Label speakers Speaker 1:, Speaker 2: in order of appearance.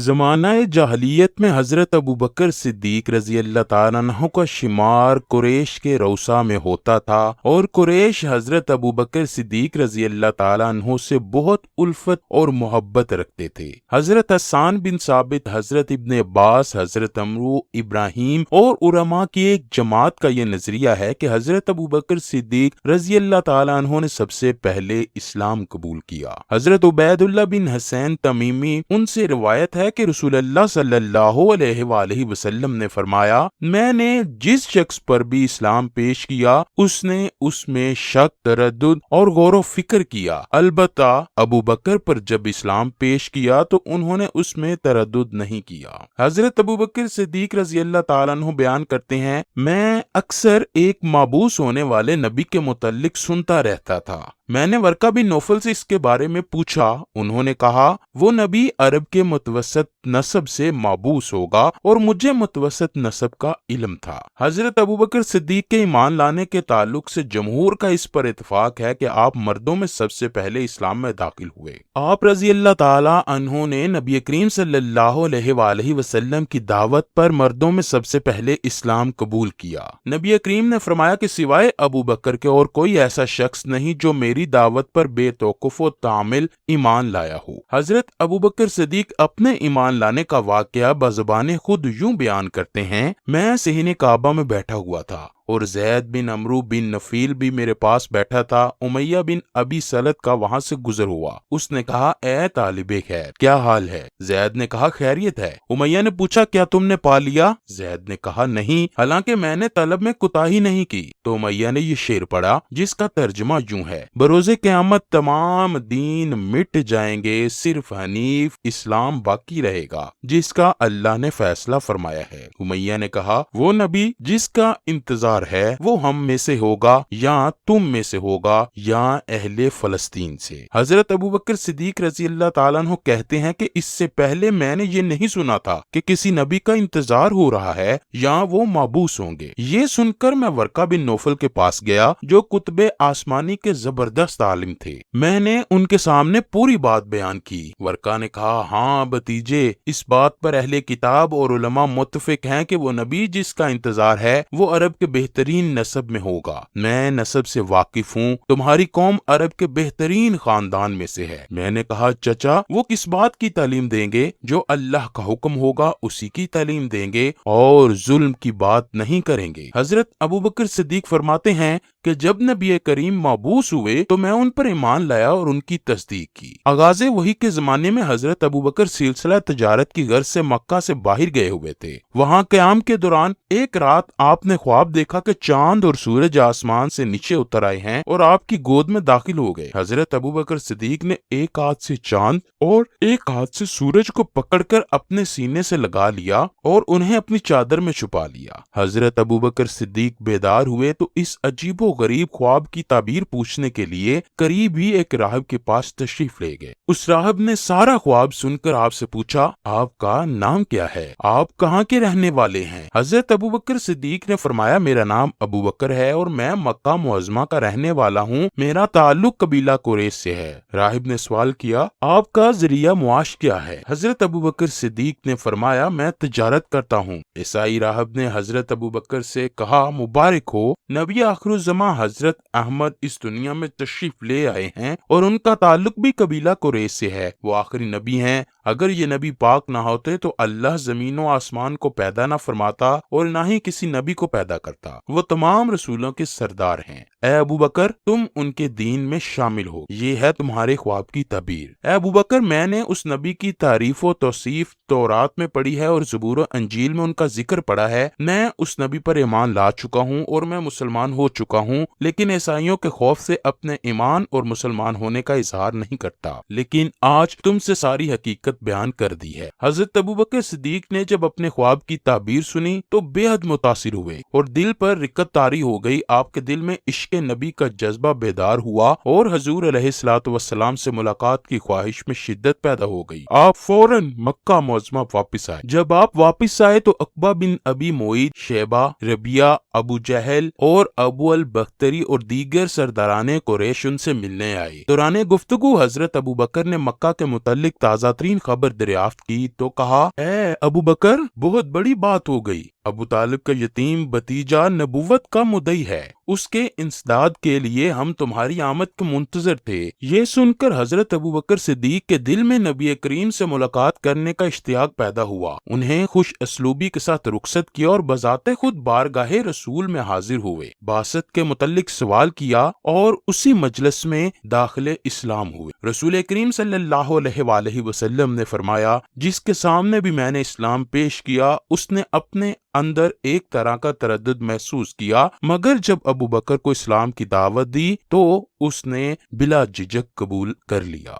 Speaker 1: زمانہ جاہلیت میں حضرت ابوبکر صدیق رضی اللہ تعالیٰ عنہ کا شمار قریش کے روسا میں ہوتا تھا، اور قریش حضرت ابوبکر صدیق رضی اللہ تعالیٰ عنہ سے بہت الفت اور محبت رکھتے تھے۔ حضرت حسان بن ثابت، حضرت ابن عباس، حضرت عمرو، ابراہیم اور علماء کی ایک جماعت کا یہ نظریہ ہے کہ حضرت ابوبکر صدیق رضی اللہ تعالیٰ عنہ نے سب سے پہلے اسلام قبول کیا۔ حضرت عبید اللہ بن حسین تمیمی ان سے روایت ہے کہ رسول اللہ صلی اللہ علیہ وآلہ وسلم نے فرمایا، میں نے جس شخص پر بھی اسلام پیش کیا اس نے اس میں شک، تردد اور غور و فکر کیا، البتہ ابو بکر پر جب اسلام پیش کیا تو انہوں نے اس میں تردد نہیں کیا۔ حضرت ابو بکر صدیق رضی اللہ تعالیٰ عنہ بیان کرتے ہیں، میں اکثر ایک مابعوث ہونے والے نبی کے متعلق سنتا رہتا تھا۔ میں نے ورقہ بن نوفل سے اس کے بارے میں پوچھا، انہوں نے کہا وہ نبی عرب کے متوسط نسب سے مابعوث ہوگا اور مجھے متوسط نسب کا علم تھا۔ حضرت ابوبکر صدیق کے ایمان لانے کے تعلق سے جمہور کا اس پر اتفاق ہے کہ آپ مردوں میں سب سے پہلے اسلام میں داخل ہوئے۔ آپ رضی اللہ تعالی عنہ نے نبی کریم صلی اللہ علیہ وآلہ وسلم کی دعوت پر مردوں میں سب سے پہلے اسلام قبول کیا۔ نبی کریم نے فرمایا کہ سوائے ابوبکر کے اور کوئی ایسا شخص نہیں جو میری دعوت پر بے توقف و تعامل ایمان لایا ہو۔ حضرت ابوبکر صدیق اپنے ایمان لانے کا واقعہ بزبان خود یوں بیان کرتے ہیں، میں صحن کعبہ میں بیٹھا ہوا تھا اور زید بن عمرو بن نفیل بھی میرے پاس بیٹھا تھا۔ امیہ بن ابی سلط کا وہاں سے گزر ہوا، اس نے کہا اے طالب خیر، کیا حال ہے؟ زید نے کہا خیریت ہے۔ امیہ نے پوچھا کیا تم نے پا لیا؟ زید نے کہا نہیں، حالانکہ میں نے طلب میں کوتاہی نہیں کی۔ تو امیہ نے یہ شعر پڑھا جس کا ترجمہ یوں ہے، بروز قیامت تمام دین مٹ جائیں گے، صرف حنیف اسلام باقی رہے گا جس کا اللہ نے فیصلہ فرمایا ہے۔ امیہ نے کہا وہ نبی جس کا انتظار ہے وہ ہم میں سے ہوگا یا تم میں سے ہوگا یا اہل فلسطین سے۔ حضرت ابوبکر صدیق رضی اللہ تعالیٰ عنہ کہتے ہیں کہ اس سے پہلے میں نے یہ نہیں سنا تھا کہ کسی نبی کا انتظار ہو رہا ہے یا وہ مابعوث ہوں گے۔ یہ سن کر میں ورقہ بن نوفل کے پاس گیا جو کتب آسمانی کے زبردست عالم تھے۔ میں نے ان کے سامنے پوری بات بیان کی۔ ورقہ نے کہا ہاں بھتیجے، اس بات پر اہل کتاب اور علماء متفق ہیں کہ وہ نبی جس کا انتظار ہے وہ عرب کے بہترین نسب میں ہوگا۔ میں نسب سے واقف ہوں، تمہاری قوم عرب کے بہترین خاندان میں سے ہے۔ میں نے کہا چچا وہ کس بات کی تعلیم دیں گے؟ جو اللہ کا حکم ہوگا اسی کی تعلیم دیں گے اور ظلم کی بات نہیں کریں گے۔ حضرت ابوبکر صدیق فرماتے ہیں کہ جب نبی کریم مابعوث ہوئے تو میں ان پر ایمان لایا اور ان کی تصدیق کی۔ آغاز وحی کے زمانے میں حضرت ابوبکر سلسلہ تجارت کی غرض سے مکہ سے باہر گئے ہوئے تھے۔ وہاں قیام کے دوران ایک رات آپ نے خواب دیکھا کہ چاند اور سورج آسمان سے نیچے اتر آئے ہیں اور آپ کی گود میں داخل ہو گئے۔ حضرت ابوبکر صدیق نے ایک ہاتھ سے چاند اور ایک ہاتھ سے سورج کو پکڑ کر اپنے سینے سے لگا لیا اور انہیں اپنی چادر میں چھپا لیا۔ حضرت ابوبکر صدیق بیدار ہوئے تو اس عجیب و غریب خواب کی تعبیر پوچھنے کے لیے قریب ہی ایک راہب کے پاس تشریف لے گئے۔ اس راہب نے سارا خواب سن کر آپ سے پوچھا آپ کا نام کیا ہے؟ آپ کہاں کے رہنے والے ہیں؟ حضرت ابوبکر صدیق نے فرمایا میرا نام ابوبکر ہے اور میں مکہ معظمہ کا رہنے والا ہوں، میرا تعلق قبیلہ قریش سے ہے۔ راہب نے سوال کیا آپ کا ذریعہ معاش کیا ہے؟ حضرت ابوبکر صدیق نے فرمایا میں تجارت کرتا ہوں۔ عیسائی راہب نے حضرت ابوبکر سے کہا مبارک ہو، نبی آخر الزماں حضرت احمد اس دنیا میں تشریف لے آئے ہیں اور ان کا تعلق بھی قبیلہ قریش سے ہے، وہ آخری نبی ہیں۔ اگر یہ نبی پاک نہ ہوتے تو اللہ زمین و آسمان کو پیدا نہ فرماتا اور نہ ہی کسی نبی کو پیدا کرتا۔ وہ تمام رسولوں کے سردار ہیں۔ اے ابوبکر تم ان کے دین میں شامل ہو، یہ ہے تمہارے خواب کی تعبیر۔ اے ابوبکر میں نے اس نبی کی تعریف و توصیف تورات میں پڑھی ہے اور زبور و انجیل میں ان کا ذکر پڑھا ہے۔ میں اس نبی پر ایمان لا چکا ہوں اور میں مسلمان ہو چکا ہوں، لیکن عیسائیوں کے خوف سے اپنے ایمان اور مسلمان ہونے کا اظہار نہیں کرتا، لیکن آج تم سے ساری حقیقت بیان کر دی ہے۔ حضرت ابوبکر صدیق نے جب اپنے خواب کی تعبیر سنی تو بے حد متاثر ہوئے اور دل پر رقت طاری ہو گئی۔ آپ کے دل میں عشق نبی کا جذبہ بیدار ہوا اور حضور علیہ الصلوۃ والسلام سے ملاقات کی خواہش میں شدت پیدا ہو گئی۔ آپ فوراً مکہ معظمہ واپس آئے۔ جب آپ واپس آئے تو عقبہ بن ابی معیط، شیبہ، ربیعہ، ابو جہل اور ابو البختری اور دیگر سرداران قریش ان سے ملنے آئے۔ دوران گفتگو حضرت ابوبکر نے مکہ کے متعلق تازہ ترین خبر دریافت کی تو کہا، اے ابو بکر، بہت بڑی بات ہو گئی، ابو طالب کا یتیم بھتیجا نبوت کا مدعی ہے، اس کے انسداد کے لیے ہم تمہاری آمد کے منتظر تھے۔ یہ سن کر حضرت ابو بکر صدیق کے دل میں نبی کریم سے ملاقات کرنے کا اشتیاق پیدا ہوا۔ انہیں خوش اسلوبی کے ساتھ رخصت کیا اور بذات خود بارگاہ رسول میں حاضر ہوئے، بعثت کے متعلق سوال کیا اور اسی مجلس میں داخل اسلام ہوئے۔ رسول کریم صلی اللہ علیہ وآلہ وسلم نے فرمایا، جس کے سامنے بھی میں نے اسلام پیش کیا اس نے اپنے اندر ایک طرح کا تردد محسوس کیا، مگر جب ابو بکر کو اسلام کی دعوت دی تو اس نے بلا جھجک قبول کر لیا۔